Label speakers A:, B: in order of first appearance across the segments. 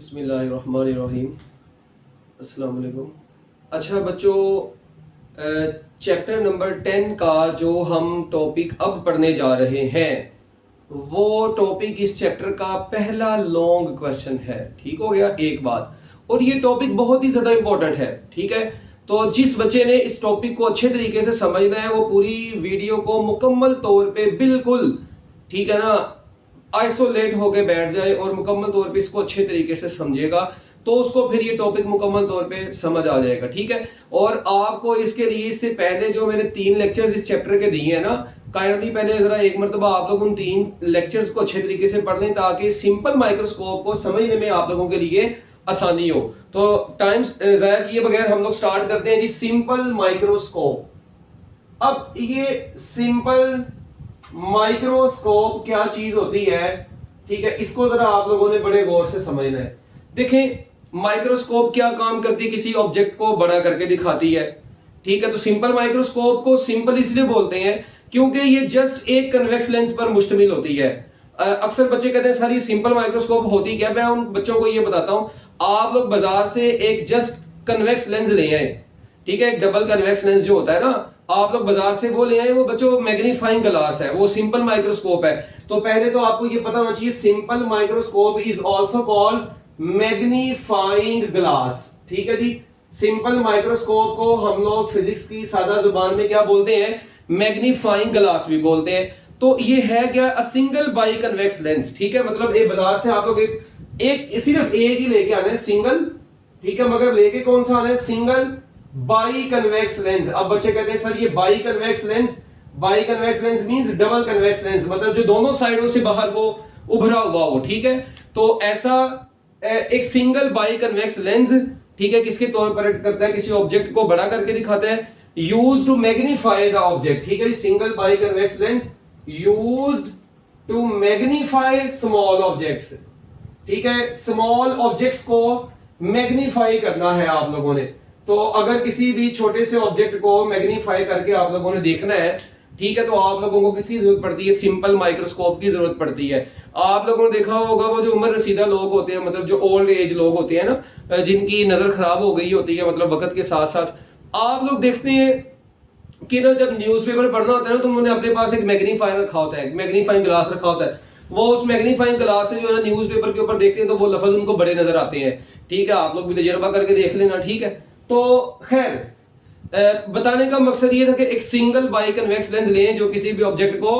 A: बिस्मिल्लाहिर्रहमानिर्रहीम। अस्सलाम वालेकुम। अच्छा बच्चों, चैप्टर नंबर 10 का जो हम टॉपिक अब पढ़ने जा रहे हैं वो टॉपिक इस चैप्टर का पहला लॉन्ग क्वेश्चन है। ठीक हो गया एक बात। और ये टॉपिक बहुत ही ज्यादा इंपॉर्टेंट है। ठीक है, तो जिस बच्चे ने इस टॉपिक को अच्छे तरीके से समझना है वो पूरी वीडियो को मुकम्मल तौर पे बिल्कुल, ठीक है ना, आइसोलेट होके बैठ जाए और मुकम्मल तौर पे इसको अच्छे तरीके से समझेगा तो उसको फिर ये टॉपिक मुकम्मल तौर पे समझ आ जाएगा। ठीक है, और आपको इसके लिए इससे पहले जो मैंने 3 लेक्चर्स इस चैप्टर के दिए हैं ना, काइंडली पहले जरा एक मरतबा आप लोग उन 3 लेक्चर्स को अच्छे तरीके से पढ़ लें ताकि सिंपल माइक्रोस्कोप को समझने में आप लोगों के लिए आसानी हो। तो टाइम जाया किए बगैर हम लोग स्टार्ट करते हैं जी सिंपल माइक्रोस्कोप। अब ये सिंपल माइक्रोस्कोप क्या चीज होती है, ठीक है, इसको जरा आप लोगों ने बड़े गौर से समझना है। देखें, माइक्रोस्कोप क्या काम करती है, किसी ऑब्जेक्ट को बड़ा करके दिखाती है। ठीक है, तो सिंपल माइक्रोस्कोप को सिंपल इसलिए बोलते हैं क्योंकि ये जस्ट एक कन्वेक्स लेंस पर मुश्तमिल होती है। अक्सर बच्चे कहते हैं सर ये सिंपल माइक्रोस्कोप होती क्या। मैं उन बच्चों को ये बताता हूं, आप लोग बाजार से एक जस्ट कन्वेक्स लेंस ले आए। ठीक है, एक डबल कन्वेक्स लेंस जो होता है ना, आप लोग बाजार से वो ले आए, वो बच्चों मैग्नीफाइंग ग्लास है, वो सिंपल माइक्रोस्कोप है। तो पहले तो आपको ये पता होना चाहिए simple microscope is also called magnifying glass. ठीक है जी, सिंपल माइक्रोस्कोप को हम लोग फिजिक्स की सादा जुबान में क्या बोलते हैं, मैग्नीफाइंग ग्लास भी बोलते हैं। तो ये है क्या, a single biconvex lens. ठीक है, मतलब एक बाजार से आप लोग एक सिर्फ एक ही लेके आना है, सिंगल। ठीक है, मगर लेके कौन सा आना है, सिंगल बाई कन्वेक्स लेंस। अब बच्चे कहते हैं सर ये by convex lens means double convex lens, मतलब जो दोनों साइडों से बाहर को उभरा हुआ हो। ठीक है, तो ऐसा एक सिंगल बाई कन्वेक्स लेंस, ठीक है, किसके तौर पर एक्ट करता है, किसी ऑब्जेक्ट को बड़ा करके दिखाता है, used to magnify the object. ठीक है, single biconvex lens used to magnify small objects. ठीक है, स्मॉल ऑब्जेक्ट्स को मैग्नीफाई करना है आप लोगों ने। तो अगर किसी भी छोटे से ऑब्जेक्ट को मैग्नीफाई करके आप लोगों ने देखना है, ठीक है, तो आप लोगों को किसकी जरूरत पड़ती है, सिंपल माइक्रोस्कोप की जरूरत पड़ती है। आप लोगों ने देखा होगा वो जो उम्र रसीदा लोग होते हैं, मतलब जो ओल्ड एज लोग होते हैं ना, जिनकी नजर खराब हो गई होती है, मतलब वक्त के साथ साथ आप लोग देखते हैं कि ना जब न्यूज़पेपर पढ़ना होता है ना तो उन्होंने अपने पास एक मैग्नीफायर रखा होता है, मैग्नीफाइंग ग्लास रखा होता है। वो उस मैग्नीफाइंग ग्लास से जो है न्यूज़पेपर के ऊपर देखते हैं तो वो लफ्ज उनको बड़े नजर आते हैं। ठीक है, आप लोग भी तजर्बा करके देख लेना। ठीक है, तो खैर बताने का मकसद ये था कि एक सिंगल बाई कन्वेक्स लेंस लें जो किसी भी ऑब्जेक्ट को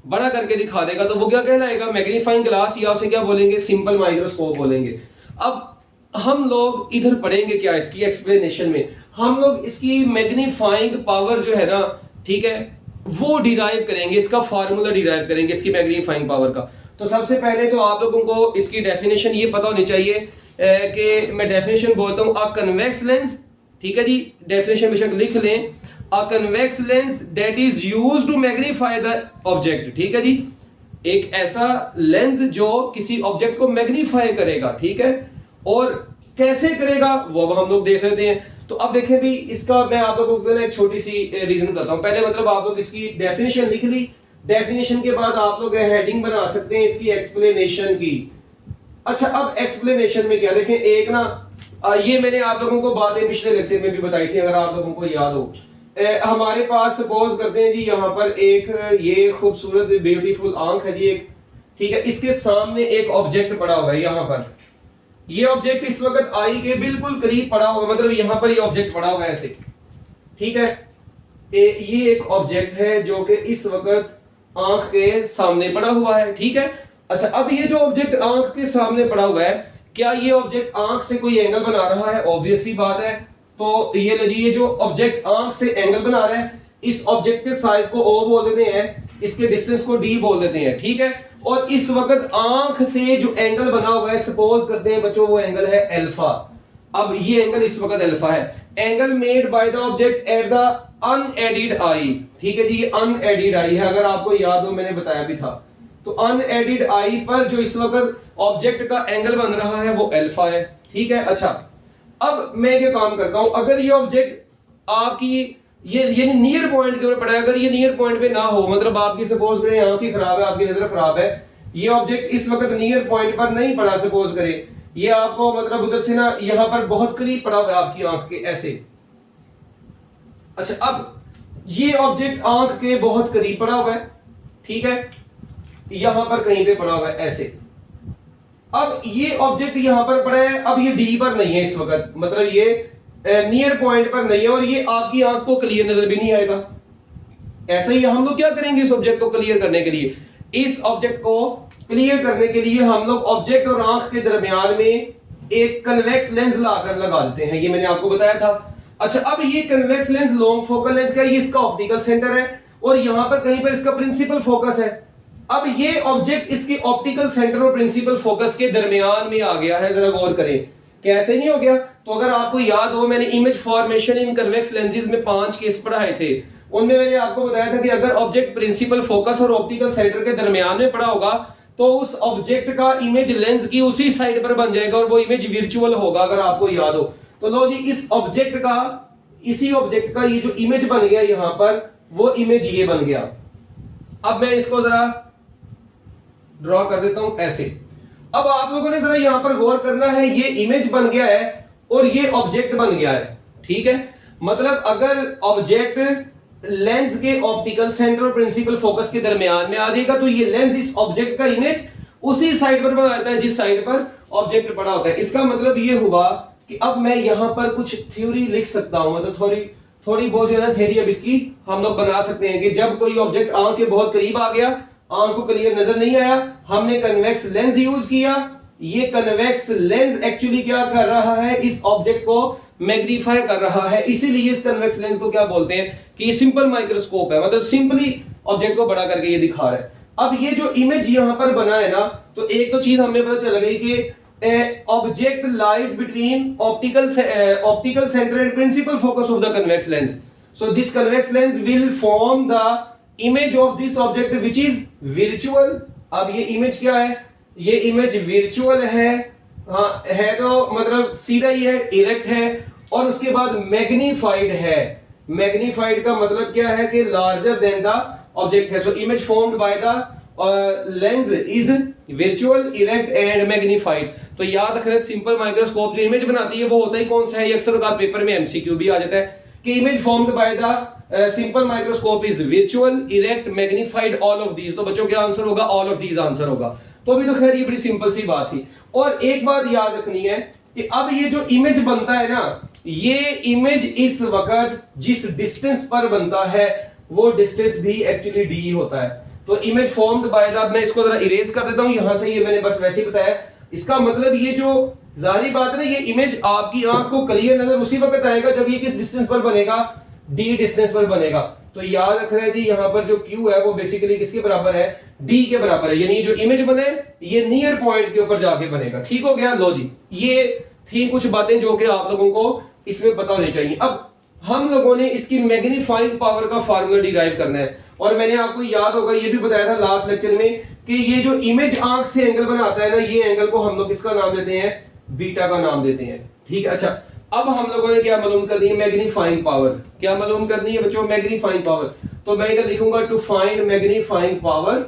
A: बड़ा करके दिखा देगा, तो वो क्या कहलाएगा, मैग्नीफाइंग ग्लास, या उसे क्या बोलेंगे, सिंपल माइक्रोस्कोप बोलेंगे। अब हम लोग इधर पढ़ेंगे क्या, इसकी एक्सप्लेनेशन में हम लोग इसकी मैग्नीफाइंग पावर जो है ना, ठीक है, वो डिराइव करेंगे, इसका फार्मूला डिराइव करेंगे इसकी मैग्नीफाइंग पावर का। तो सबसे पहले तो आप लोगों को इसकी डेफिनेशन ये पता होनी चाहिए कि मैं डेफिनेशन बोलता हूं, अ कन्वेक्स लेंस। ठीक है जी, डेफिनेशन बेशक लिख लें, a convex lens that is used to magnify the object. ठीक है जी, एक ऐसा लेंस जो किसी ऑब्जेक्ट को मैग्नीफाई करेगा। ठीक है, और कैसे करेगा वो अब हम लोग देख लेते हैं। तो अब देखें भी, इसका मैं आप लोगों को एक छोटी सी रीजन बताता हूं। पहले मतलब आप लोग इसकी डेफिनेशन लिख ली, डेफिनेशन के बाद आप लोग हेडिंग बना सकते हैं इसकी एक्सप्लेनेशन की। अच्छा, अब एक्सप्लेनेशन में क्या देखें, एक ना ये मैंने आप लोगों को बातें पिछले लेक्चर में भी बताई थी, अगर आप लोगों को याद हो। हमारे पास सपोज करते हैं जी यहाँ पर एक ये खूबसूरत ब्यूटीफुल आंख है जी एक। ठीक है, इसके सामने एक ऑब्जेक्ट पड़ा हुआ है यहाँ पर। ये ऑब्जेक्ट इस वक्त आई के बिल्कुल करीब पड़ा हुआ, मतलब यहाँ पर ये ऑब्जेक्ट पड़ा हुआ है ऐसे। ठीक है, ये एक ऑब्जेक्ट है जो कि इस वक्त आंख के सामने पड़ा हुआ है। ठीक है, अच्छा, अब ये जो ऑब्जेक्ट आंख के सामने पड़ा हुआ है, क्या ये ऑब्जेक्ट आंख से कोई एंगल बना रहा है, ऑब्वियस सी बात है। तो ये लीजिए, ये जो ऑब्जेक्ट आंख से एंगल बना रहा है, इस ऑब्जेक्ट के साइज को O बोल देते हैं, इसके डिस्टेंस को D बोल देते हैं। ठीक है, और इस वक्त आंख से जो एंगल बना हुआ है, सपोज करते हैं बच्चों वो एंगल है अल्फा। अब ये एंगल इस वक्त अल्फा है, angle made by the object at the unaided eye. ठीक है जी, ये अनएडिड आई है, अगर आपको याद हो मैंने बताया भी था। तो अनएडिड आई पर जो इस वक्त ऑब्जेक्ट का एंगल बन रहा है वो अल्फा है। ठीक है, अच्छा, अब मैं ये काम करता हूं, अगर ये ऑब्जेक्ट आपकी ये नियर पॉइंट के ऊपर पड़ा है, अगर ये नियर पॉइंट पे ना हो, मतलब आपकी सपोज करें आंख की खराब है, आपकी नजर खराब है, ये ऑब्जेक्ट इस वक्त नियर पॉइंट पर नहीं पड़ा, सपोज करें ये आपको मतलब उधर से ना यहां पर बहुत करीब पड़ा हुआ है आपकी आंख के ऐसे। अच्छा, अब ये ऑब्जेक्ट आंख के बहुत करीब पड़ा हुआ है, ठीक है, यहां पर कहीं पे पड़ा हुआ है ऐसे। अब ये ऑब्जेक्ट यहां पर पड़ा है, अब ये डी पर नहीं है इस वक्त, मतलब ये नियर पॉइंट पर नहीं है और ये आपकी आंख को क्लियर नजर भी नहीं आएगा। ऐसे ही हम लोग क्या करेंगे इस ऑब्जेक्ट को क्लियर करने के लिए, इस ऑब्जेक्ट को क्लियर करने के लिए हम लोग ऑब्जेक्ट और आंख के दरमियान में एक कन्वेक्स लेंस लाकर लगा देते हैं, ये मैंने आपको बताया था। अच्छा, अब ये convex lens long focal length का, ये इसका ऑप्टिकल सेंटर है और यहां पर कहीं पर इसका प्रिंसिपल फोकस है। अब ये ऑब्जेक्ट इसके ऑप्टिकल सेंटर और प्रिंसिपल फोकस के दरमियान में आ गया है, जरा गौर करें कैसे नहीं हो गया। तो अगर आपको याद हो, मैंने इमेज फॉर्मेशन इन कन्वेक्स लेंसेज में 5 केस पढ़ाए थे, उनमें मैंने आपको बताया था कि अगर ऑब्जेक्ट प्रिंसिपल फोकस और ऑप्टिकल सेंटर के दरमियान में पड़ा होगा तो उस ऑब्जेक्ट का इमेज लेंस की उसी साइड पर बन जाएगा और वो इमेज वर्चुअल होगा, अगर आपको याद हो। तो लो जी, इस ऑब्जेक्ट का, इसी ऑब्जेक्ट का ये जो इमेज बन गया यहां पर, वो इमेज ये बन गया। अब मैं इसको जरा ड्रॉ कर देता हूं ऐसे। अब आप लोगों ने जरा यहां पर गौर करना है, ये इमेज बन गया है और ये ऑब्जेक्ट बन गया है, ठीक है। मतलब अगर ऑब्जेक्ट लेंस के ऑप्टिकल सेंटर और प्रिंसिपल फोकस के दरमियान में आ जाएगा तो ये लेंस इस ऑब्जेक्ट का इमेज उसी साइड पर बनाता है जिस साइड पर ऑब्जेक्ट पड़ा होता है। इसका मतलब ये हुआ कि अब मैं यहां पर कुछ थ्योरी लिख सकता हूं, मतलब थोड़ी बहुत जो है थ्योरी अब इसकी हम लोग बना सकते हैं कि जब कोई ऑब्जेक्ट आंख के बहुत करीब आ गया, आंख को क्लियर नजर नहीं आया, हमने कन्वेक्स लेंस यूज किया। ये कन्वेक्स लेंस एक्चुअली क्या कर रहा है, इस ऑब्जेक्ट को मैग्नीफाई कर रहा है, इसीलिए इस कन्वेक्स लेंस को क्या बोलते हैं कि सिंपल माइक्रोस्कोप है, मतलब सिंपली ऑब्जेक्ट को बड़ा करके ये दिखा रहा है। अब ये जो इमेज यहां पर बना है ना, तो एक तो चीज हमें पता चल गई कि object lies between optical centre and principal focus of the convex lens. So this convex lens will form the image of this object which is virtual. अब ये इमेज क्या है, ये इमेज विर्चुअल है, हाँ है तो मतलब सीधा ही है, इरेक्ट है और उसके बाद मैग्नीफाइड है। मैग्नीफाइड का मतलब क्या है कि लार्जर देन द ऑब्जेक्ट है। So image formed by the lens is virtual, erect and magnified. तो याद रखना, सिंपल माइक्रोस्कोप जो इमेज बनाती है वो होता ही कौन सा है, ये अक्सर का पेपर में एमसीक्यू भी आ जाता है कि image formed by the simple microscope is virtual, erect, magnified, all of these. तो बच्चों क्या आंसर होगा, ऑल ऑफ दीज आंसर होगा। तो अभी तो खैर ये बड़ी सिंपल सी बात थी। और एक बात याद रखनी है कि अब ये जो इमेज बनता है ना, ये इमेज इस वक्त जिस डिस्टेंस पर बनता है वो डिस्टेंस भी एक्चुअली डी होता है। तो इमेज फॉर्म्ड बाय द, मैं इसको जरा इरेज कर देता हूं यहां से, ये मैंने बस वैसे ही बताया। इसका मतलब ये जो जाहिर बात है ना, ये इमेज आपकी आंख को क्लियर नजर उसी वक्त आएगा जब ये किस डिस्टेंस पर बनेगा, डी डिस्टेंस पर बनेगा। तो याद रखना है जी, यहाँ पर जो Q है वो बेसिकली किसके बराबर है, D के बराबर है, यानी जो इमेज बने ये नियर पॉइंट के ऊपर जाके बनेगा। ठीक हो गया, लो जी, ये थी कुछ बातें जो कि आप लोगों को इसमें पता होनी चाहिए। अब हम लोगों ने इसकी मैग्नीफाइंग पावर का फार्मूला डिराइव करना है और मैंने आपको याद होगा ये भी बताया था लास्ट लेक्चर में कि ये जो इमेज आंख से एंगल बनाता है ना, ये एंगल को हम लोग किसका नाम देते हैं, बीटा का नाम देते हैं। ठीक है, अच्छा अब हम लोगों ने क्या मालूम करनी है, मैग्नीफाइंग पावर। क्या मालूम करनी है बच्चों, मैग्नीफाइंग पावर। तो मैं इधर लिखूंगा टू फाइंड मैग्नीफाइंग पावर।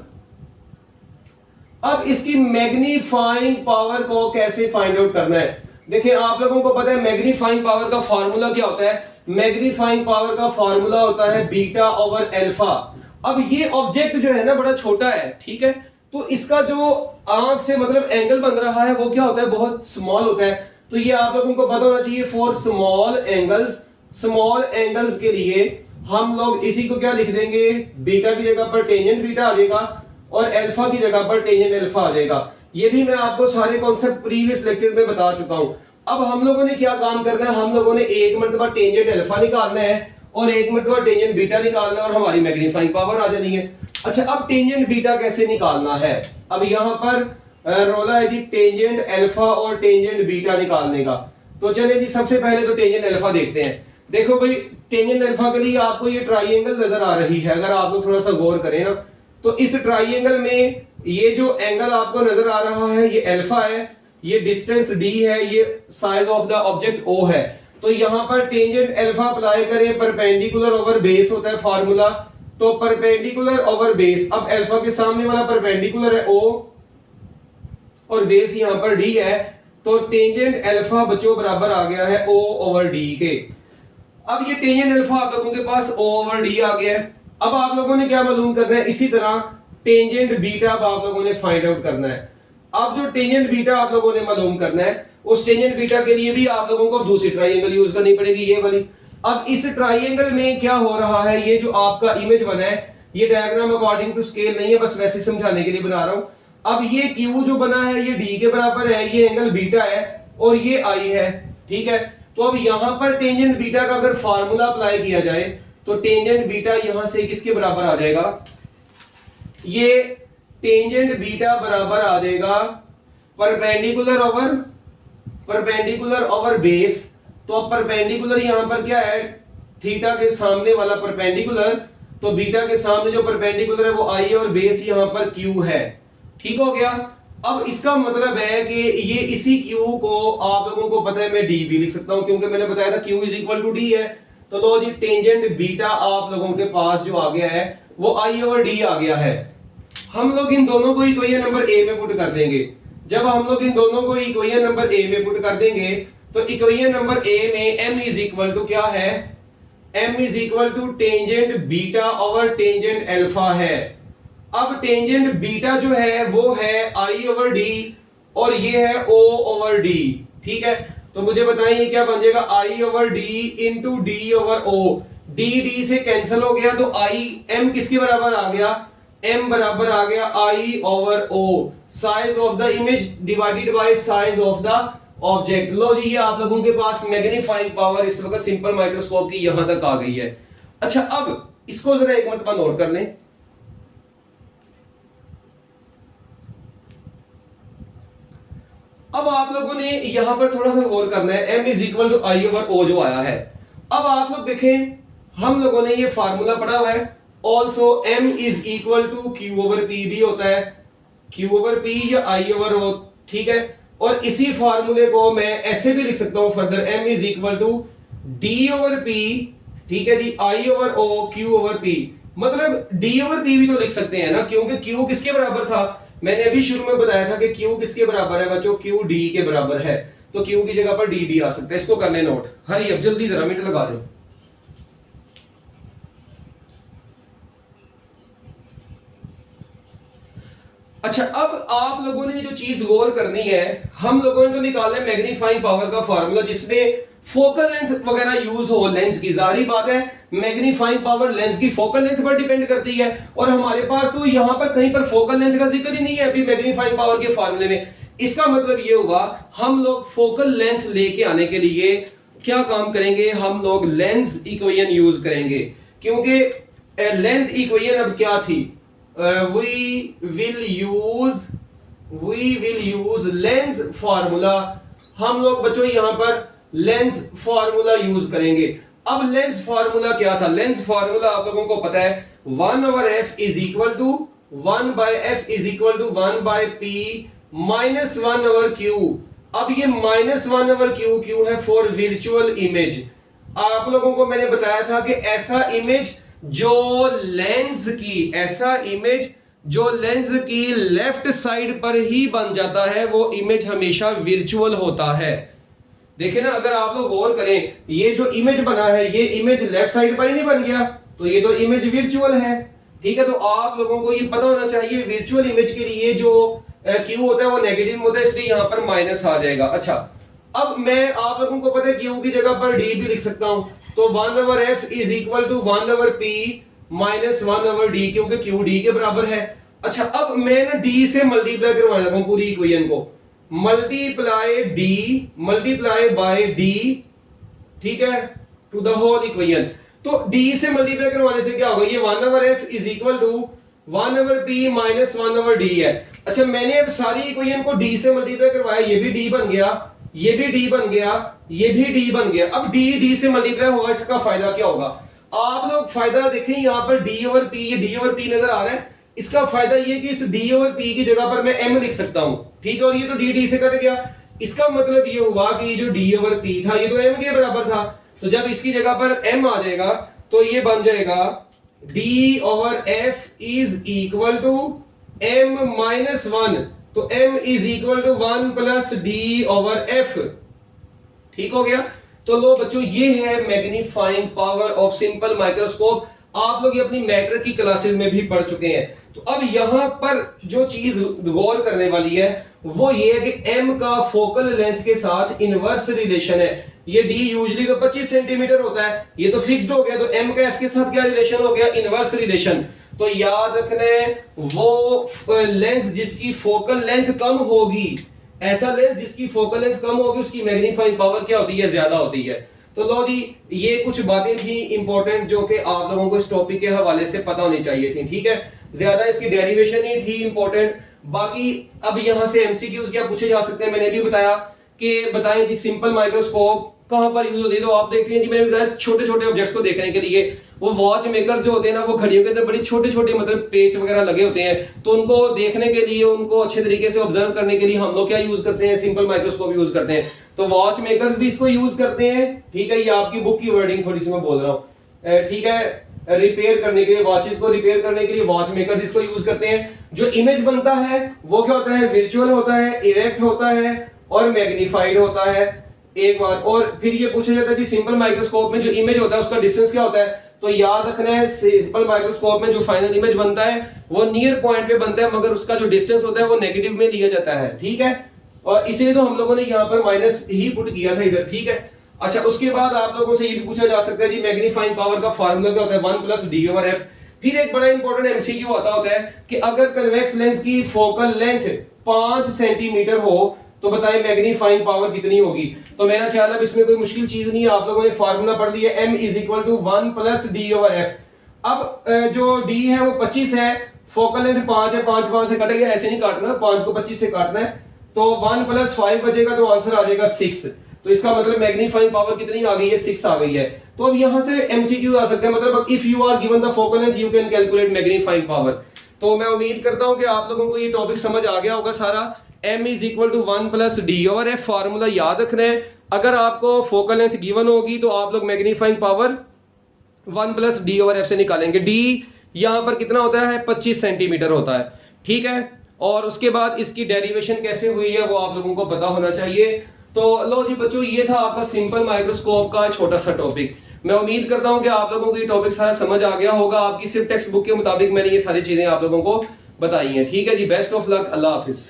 A: अब इसकी मैग्नीफाइंग पावर को कैसे फाइंड आउट करना है, देखिए आप लोगों को पता है मैग्नीफाइंग पावर का फार्मूला क्या होता है। मैग्नीफाइंग पावर का फार्मूला होता है बीटा ओवर अल्फा। अब ये ऑब्जेक्ट जो है ना बड़ा छोटा है, ठीक है, तो इसका जो आंख से मतलब एंगल बन रहा है वो क्या होता है, बहुत स्मॉल होता है। तो ये आप लोगों को पता होना चाहिए, फॉर स्मॉल एंगल्स के लिए हम लोग इसी को क्या लिख देंगे, बीटा की जगह पर टेंजेंट बीटा आ जाएगा और अल्फा की जगह पर टेंजेंट अल्फा आ जाएगा। ये भी मैं आपको सारे कॉन्सेप्ट प्रीवियस लेक्चर में बता चुका हूं। अब हम लोगों ने क्या काम करना है, हम लोगों ने एक मरतबा टेंजेंट अल्फा निकालना है और एक मरतबा टेंजेंट बीटा निकालना है और हमारी मैग्नीफाइंग पावर आ जानी है। अच्छा, अब टेंजेंट बीटा कैसे निकालना है, अब यहां पर रोला है जी टेंजेंट अल्फा और टेंजेंट बीटा निकालने का। तो चलिए जी, सबसे पहले तो टेंजेंट अल्फा देखते हैं। देखो भाई, टेंजेंट अल्फा के लिए आपको ये ट्राइंगल नजर आ रही है, अगर आप लोग थोड़ा सा गौर करें ना, तो इस ट्राइंगल में ये जो एंगल आपको नजर आ रहा है ये अल्फा है, ये डिस्टेंस d है, ये size of the object o है। तो यहां पर टेंजेंट अल्फा अप्लाई करें, परपेंडिकुलर ओवर बेस होता है फार्मूला, तो परपेंडिकुलर ओवर बेस। अब अल्फा के सामने वाला परपेंडिकुलर है o और बेस यहां पर d है, तो टेंजेंट अल्फा बच्चों बराबर आ गया है O ओवर D के। अब ये टेंजेंट अल्फा आप लोगों के पास O ओवर D आ गया है। अब आप लोगों ने क्या मालूम करना है, इसी तरह टेंजेंट बीटा अब आप लोगों ने फाइंड आउट करना है। अब जो टेंजेंट बीटा आप लोगों ने मालूम करना है, उस टेंजेंट बीटा के लिए भी आप लोगों को दूसरी ट्रायंगल यूज करनी पड़ेगी, ये वाली। अब इस ट्रायंगल में क्या हो रहा है, ये जो आपका इमेज बना है, ये डायग्राम अकॉर्डिंग टू स्केल नहीं है, बस वैसे समझाने के लिए बना रहा हूं। अब ये Q जो बना है ये D के बराबर है, ये एंगल बीटा है और ये I है, ठीक है। तो अब यहां पर टेंजेंट बीटा का अगर फार्मूला अप्लाई किया जाए तो टेंजेंट बीटा यहां से किसके बराबर आ जाएगा, ये टेंजेंट बीटा बराबर आ जाएगा परपेंडिकुलर ओवर बेस। तो अब परपेंडिकुलर यहां पर क्या है, थीटा के सामने वाला परपेंडिकुलर, तो बीटा के सामने जो परपेंडिकुलर है वो I है और बेस यहां पर Q है, ठीक हो गया। अब इसका मतलब है कि ये इसी Q को आप लोगों को पता है मैं D भी लिख सकता हूं, क्योंकि मैंने बताया था Q is equal to D है। तो लो जी टेंजेंट बीटा आप लोगों के पास जो आ गया है वो I ओवर D आ गया है। हम लोग इन दोनों को इक्वेशन नंबर ए में पुट कर देंगे। जब हम लोग इन दोनों को इक्वेशन नंबर ए में पुट कर देंगे तो इक्वेशन नंबर ए में m इज इक्वल टू क्या है, m is equal to tangent beta over tangent alpha है। अब टेंजेंट बीटा जो है वो है I ओवर D और ये है O ओवर D, ठीक है। तो मुझे बताएं ये क्या बन जाएगा, I over D into D over O। D से कैंसिल हो गया तो I m किसके बराबर आ गया, m बराबर आ गया I over O, size of the image divided by size of the object. लो जी ये आप लोगों के पास मैग्नीफाइंग पावर इस वक्त सिंपल माइक्रोस्कोप की यहां तक आ गई है। अच्छा अब इसको जरा एक मरतबा नोट कर लें। अब आप लोगों ने यहां पर थोड़ा सा गौर करना है, m is equal to I over O जो आया है। अब आप लोग देखें हम लोगों ने ये फार्मूला पढ़ा हुआ है, also m is equal to Q over P भी होता है, Q ओवर P या I ओवर O, ठीक है। और इसी फार्मूले को मैं ऐसे भी लिख सकता हूं further, m is equal to D over P, ठीक है जी, I over O Q over P। मतलब D ओवर P भी तो लिख सकते हैं ना, क्योंकि Q किसके बराबर था, मैंने अभी शुरू में बताया था कि Q किसके बराबर है बच्चों, Q D के बराबर है। तो Q की जगह पर D भी आ सकता है, इसको कर ले नोट। हरी अब जल्दी जरा मिनट लगा दो। अच्छा अब आप लोगों ने जो चीज गौर करनी है, हम लोगों ने तो निकाला है मैग्नीफाइंग पावर का फार्मूला जिसमें फोकल लेंथ वगैरह यूज हो लेंस की। जारी बात है मैग्नीफाइंग पावर लेंस की फोकल लेंथ पर डिपेंड करती है, और हमारे पास तो यहां पर कहीं पर फोकल लेंथ का जिक्र ही नहीं है अभी मैग्नीफाइंग पावर के फार्मूले में। इसका मतलब ये हुआ हम लोग फोकल लेंथ लेके आने के लिए क्या काम करेंगे, हम लोग लेंस इक्वेशन यूज करेंगे। क्योंकि लेंस इक्वेशन अब क्या थी, we will use lens formula. हम लोग बच्चों यहां पर लेंस फार्मूला यूज करेंगे। अब लेंस फार्मूला क्या था, लेंस फार्मूला आप लोगों को पता है 1 over f is equal to 1 by f is equal to 1 by p minus 1 over q। अब ये माइनस 1 ओवर q है फॉर वर्चुअल इमेज। आप लोगों को मैंने बताया था कि ऐसा इमेज जो लेंस की लेफ्ट साइड पर ही बन जाता है वो इमेज हमेशा वर्चुअल होता है। देखिए ना, अगर आप लोग गौर करें ये जो इमेज बना है ये इमेज लेफ्ट साइड पर ही नहीं बन गया, तो ये तो इमेज वर्चुअल है, ठीक है। तो आप लोगों को ये पता होना चाहिए वर्चुअल इमेज के लिए जो Q होता है वो नेगेटिव होता है, इसलिए यहां पर माइनस आ जाएगा। अच्छा अब मैं आप लोगों को पता है Q की जगह पर D भी लिख सकता हूं, तो 1 over f is equal to 1 over p minus 1 over d, क्योंकि Q D के बराबर है। अच्छा अब मैं ना D से मल्टीप्लाई करवा देता हूं पूरी इक्वेशन को, मल्टीप्लाई बाय D, ठीक है, टू द होल इक्वेशन। तो D से मल्टीप्लाई करवाने से क्या होगा, ये 1 over f is equal to 1 over p minus 1 over d है। अच्छा मैंने अब सारी इक्वेशन को D से मल्टीप्लाई करवाया, ये भी D बन गया, ये भी D बन गया, ये भी D बन गया। अब D से मल्टीप्लाई होगा, इसका फायदा क्या होगा, आप लोग फायदा देखें यहाँ पर D ओवर P, ये D ओवर P नजर आ रहा है, इसका फायदा ये कि इस D ओवर P की जगह पर मैं M लिख सकता हूं, ठीक है। और ये तो D से कट गया, इसका मतलब ये हुआ कि जो D ओवर P था ये तो M के बराबर था, तो जब इसकी जगह पर M आ जाएगा तो ये बन जाएगा D over F is equal to M minus 1। तो m is equal to 1 plus D over F. ठीक हो गया। तो लो बच्चों, ये है magnifying power of simple microscope. आप लोग ये अपनी मैटर की क्लासेस में भी पढ़ चुके हैं। तो अब यहां पर जो चीज गौर करने वाली है वो ये है कि m का फोकल लेंथ के साथ इनवर्स रिलेशन है। ये d यूजुअली तो 25 सेंटीमीटर होता है, ये तो फिक्स्ड हो गया। तो m का f के साथ क्या रिलेशन हो गया? Inverse relation. तो याद रखना है, वो लेंस जिसकी फोकल लेंथ कम होगी, ऐसा लेंस जिसकी फोकल लेंथ कम होगी, उसकी मैग्नीफाइंग पावर क्या होती है? ज्यादा होती है। तो लो जी, ये कुछ बातें थी इंपॉर्टेंट जो कि आप लोगों को इस टॉपिक के हवाले से पता होनी चाहिए थी। ठीक है, ज्यादा इसकी डेरिवेशन ही थी इंपॉर्टेंट। बाकी अब यहां से एमसीक्यूज क्या पूछे जा सकते हैं, मैंने भी बताया कि बताएं जी सिंपल माइक्रोस्कोप कहां पर यूज होती है। तो आप देखते हैं जी, मैंने बताया छोटे छोटे ऑब्जेक्ट्स को देखने के लिए वो वॉच मेकर्स जो होते हैं ना, वो घड़ियों के अंदर बड़ी छोटे छोटे मतलब पेच वगैरह लगे होते हैं। तो उनको देखने के लिए, उनको अच्छे तरीके से ऑब्जर्व करने के लिए हम लोग क्या यूज करते हैं? सिंपल माइक्रोस्कोप यूज करते हैं। तो वॉच मेकर्स भी इसको यूज करते हैं। ठीक है, ये आपकी बुक की वर्डिंग थोड़ी सी मैं बोल रहा हूँ। ठीक है, रिपेयर करने के लिए, वॉचेस को रिपेयर करने के लिए वॉच मेकर्स इसको यूज करते हैं। जो इमेज बनता है वो क्या होता है? वर्चुअल होता है, इरेक्ट होता है और मैग्नीफाइड होता है। एक बात और फिर ये पूछा जाता है कि सिंपल माइक्रोस्कोप में जो इमेज होता है उसका डिस्टेंस क्या होता है? तो याद रखना है, सिंपल माइक्रोस्कोप में जो फाइनल इमेज बनता है वो नियर पॉइंट पे बनता है, मगर उसका जो डिस्टेंस होता है वो नेगेटिव में लिया जाता है। ठीक है, और इसीलिए तो हम लोगों ने यहाँ पर माइनस ही पुट किया था इधर। ठीक है, अच्छा, उसके बाद आप लोगों से ये भी पूछा जा सकता है जी मैग्नीफाइंग पावर का फार्मूला क्या होता है? 1 प्लस डी ओवर एफ। फिर एक बड़ा इंपॉर्टेंट एमसीक्यू आता होता है कि अगर कन्वेक्स लेंस की फोकल लेंथ 5 सेंटीमीटर हो तो बताएं मैग्नीफाइंग पावर कितनी होगी? तो मेरा ख्याल है इसमें कोई मुश्किल चीज नहीं है, आप लोगों ने फार्मूला पढ़ लिया, m is equal to 1 plus D over F. अब जो d है वो 25 है, फोकल लेंथ 5 है, 5 5 से कट गया, ऐसे नहीं काटना, 5 को 25 से काटना है। तो 1 प्लस 5 बचेगा तो आंसर आ जाएगा 6। तो इसका मतलब मैग्नीफाइंग पावर कितनी आ गई है? 6 आ गई है। तो अब यहां से एमसीक्यू आ सकते हैं, मतलब if you are given the focal length you can calculate magnifying power. तो मैं उम्मीद करता हूं कि आप लोगों को ये टॉपिक समझ आ गया होगा सारा। m is equal to 1 plus D over F, formula याद रखना है। अगर आपको फोकल लेंथ गिवन होगी तो आप लोग magnifying power 1 plus D over F से निकालेंगे। d यहां पर कितना होता है? 25 सेंटीमीटर होता है। ठीक है, और उसके बाद इसकी डेरिवेशन कैसे हुई है वो आप लोगों को पता होना चाहिए। तो लो जी बच्चों, ये था आपका सिंपल माइक्रोस्कोप का छोटा सा टॉपिक। मैं उम्मीद करता हूं कि आप लोगों को ये टॉपिक सारा समझ आ गया होगा। आपकी सिर्फ टेक्स्ट बुक के मुताबिक मैंने ये सारी चीजें आप लोगों को बताई हैं। ठीक है जी, बेस्ट ऑफ लक, अल्लाह हाफिज।